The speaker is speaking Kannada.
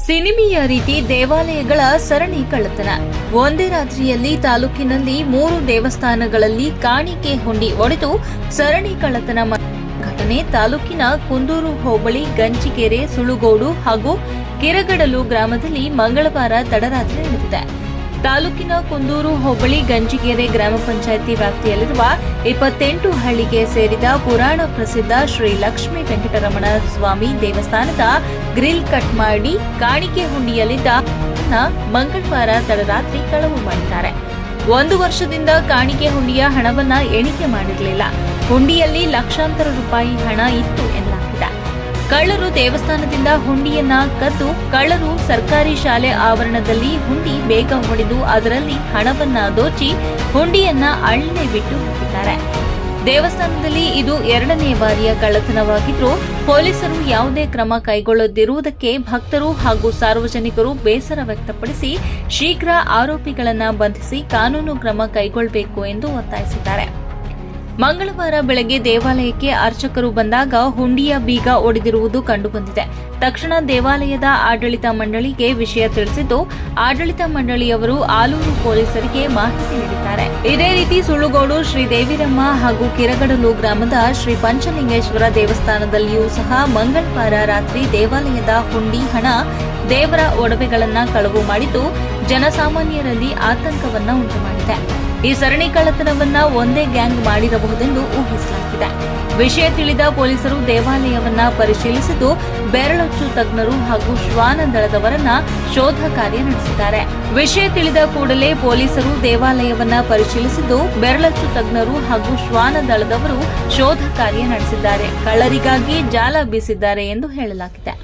ಸಿನಿಮೀಯ ರೀತಿ ದೇವಾಲಯಗಳ ಸರಣಿ ಕಳ್ಳತನ. ಒಂದೇ ರಾತ್ರಿಯಲ್ಲಿ ತಾಲೂಕಿನಲ್ಲಿ 3 ದೇವಸ್ಥಾನಗಳಲ್ಲಿ ಕಾಣಿಕೆ ಹುಂಡಿ ಒಡೆದು ಸರಣಿ ಕಳ್ಳತನ ಘಟನೆ ತಾಲೂಕಿನ ಕುಂದೂರು ಹೋಬಳಿ ಗಂಜಿಗೆರೆ ಸುಳುಗೋಡು ಹಾಗೂ ಕಿರಗಡಲು ಗ್ರಾಮದಲ್ಲಿ ಮಂಗಳವಾರ ತಡರಾತ್ರಿ ನಡೆದಿದೆ. ತಾಲೂಕಿನ ಕುಂದೂರು ಹೋಬಳಿ ಗಂಜಿಗೆರೆ ಗ್ರಾಮ ಪಂಚಾಯಿತಿ ವ್ಯಾಪ್ತಿಯಲ್ಲಿರುವ 28 ಹಳ್ಳಿಗೆ ಸೇರಿದ ಪುರಾಣ ಪ್ರಸಿದ್ಧ ಶ್ರೀ ಲಕ್ಷ್ಮೀ ವೆಂಕಟರಮಣ ಸ್ವಾಮಿ ದೇವಸ್ಥಾನದ ಗ್ರಿಲ್ ಕಟ್ ಮಾಡಿ ಕಾಣಿಕೆ ಹುಂಡಿಯಲ್ಲಿದ್ದ ಮಂಗಳವಾರ ತಡರಾತ್ರಿ ಕಳವು ಮಾಡಿದ್ದಾರೆ. 1 ವರ್ಷದಿಂದ ಕಾಣಿಕೆ ಹುಂಡಿಯ ಹಣವನ್ನ ಎಣಿಕೆ ಮಾಡಿರಲಿಲ್ಲ. ಹುಂಡಿಯಲ್ಲಿ ಲಕ್ಷಾಂತರ ರೂಪಾಯಿ ಹಣ ಇತ್ತು ಎನ್ನಲಾಗಿದೆ. ಕಳ್ಳರು ದೇವಸ್ಥಾನದಿಂದ ಹುಂಡಿಯನ್ನ ಕದ್ದು ಕಳ್ಳರು ಸರ್ಕಾರಿ ಶಾಲೆ ಆವರಣದಲ್ಲಿ ಹುಂಡಿ ಬೇಗ ಹೊಡೆದು ಅದರಲ್ಲಿ ಹಣವನ್ನ ದೋಚಿ ಹುಂಡಿಯನ್ನ ಅಲ್ಲೇ ಬಿಟ್ಟು ಹೋಗಿದ್ದಾರೆ. ದೇವಸ್ಥಾನದಲ್ಲಿ ಇದು 2ನೇ ಬಾರಿಯ ಕಳ್ಳತನವಾಗಿದ್ದು ಪೊಲೀಸರು ಯಾವುದೇ ಕ್ರಮ ಕೈಗೊಳ್ಳದಿರುವುದಕ್ಕೆ ಭಕ್ತರು ಹಾಗೂ ಸಾರ್ವಜನಿಕರು ಬೇಸರ ವ್ಯಕ್ತಪಡಿಸಿ ಶೀಘ್ರ ಆರೋಪಿಗಳನ್ನು ಬಂಧಿಸಿ ಕಾನೂನು ಕ್ರಮ ಕೈಗೊಳ್ಳಬೇಕು ಎಂದು ಒತ್ತಾಯಿಸಿದ್ದಾರೆ. ಮಂಗಳವಾರ ಬೆಳಗ್ಗೆ ದೇವಾಲಯಕ್ಕೆ ಅರ್ಚಕರು ಬಂದಾಗ ಹುಂಡಿಯ ಬೀಗ ಒಡೆದಿರುವುದು ಕಂಡುಬಂದಿದೆ. ತಕ್ಷಣ ದೇವಾಲಯದ ಆಡಳಿತ ಮಂಡಳಿಗೆ ವಿಷಯ ತಿಳಿಸಿದ್ದು ಆಡಳಿತ ಮಂಡಳಿಯವರು ಆಲೂರು ಪೊಲೀಸರಿಗೆ ಮಾಹಿತಿ ನೀಡಿದ್ದಾರೆ. ಇದೇ ರೀತಿ ಸುಳುಗೋಡು ಶ್ರೀ ದೇವಿರಮ್ಮ ಹಾಗೂ ಕಿರಗಡಲು ಗ್ರಾಮದ ಶ್ರೀ ಪಂಚಲಿಂಗೇಶ್ವರ ದೇವಸ್ಥಾನದಲ್ಲಿಯೂ ಸಹ ಮಂಗಳವಾರ ರಾತ್ರಿ ದೇವಾಲಯದ ಹುಂಡಿ ಹಣ ದೇವರ ಒಡವೆಗಳನ್ನ ಕಳವು ಮಾಡಿದ್ದು ಜನಸಾಮಾನ್ಯರಲ್ಲಿ ಆತಂಕವನ್ನ ಉಂಟುಮಾಡಿದೆ. ಈ ಸರಣಿ ಕಳ್ಳತನವನ್ನ ಒಂದೇ ಗ್ಯಾಂಗ್ ಮಾಡಿರಬಹುದೆಂದು ಊಹಿಸಲಾಗಿದೆ. ವಿಷಯ ತಿಳಿದ ಪೊಲೀಸರು ದೇವಾಲಯವನ್ನ ಪರಿಶೀಲಿಸಿದ್ದು ಬೆರಳಚ್ಚು ತಜ್ಞರು ಹಾಗೂ ಶ್ವಾನ ದಳದವರನ್ನ ಶೋಧ ಕಾರ್ಯ ನಡೆಸಿದ್ದಾರೆ. ವಿಷಯ ತಿಳಿದ ಕೂಡಲೇ ಪೊಲೀಸರು ದೇವಾಲಯವನ್ನ ಪರಿಶೀಲಿಸಿದ್ದು ಬೆರಳಚ್ಚು ತಜ್ಞರು ಹಾಗೂ ಶ್ವಾನ ದಳದವರು ಶೋಧ ಕಾರ್ಯ ನಡೆಸಿದ್ದಾರೆ. ಕಳ್ಳರಿಗಾಗಿ ಜಾಲ ಬೀಸಿದ್ದಾರೆ ಎಂದು ಹೇಳಲಾಗಿದೆ.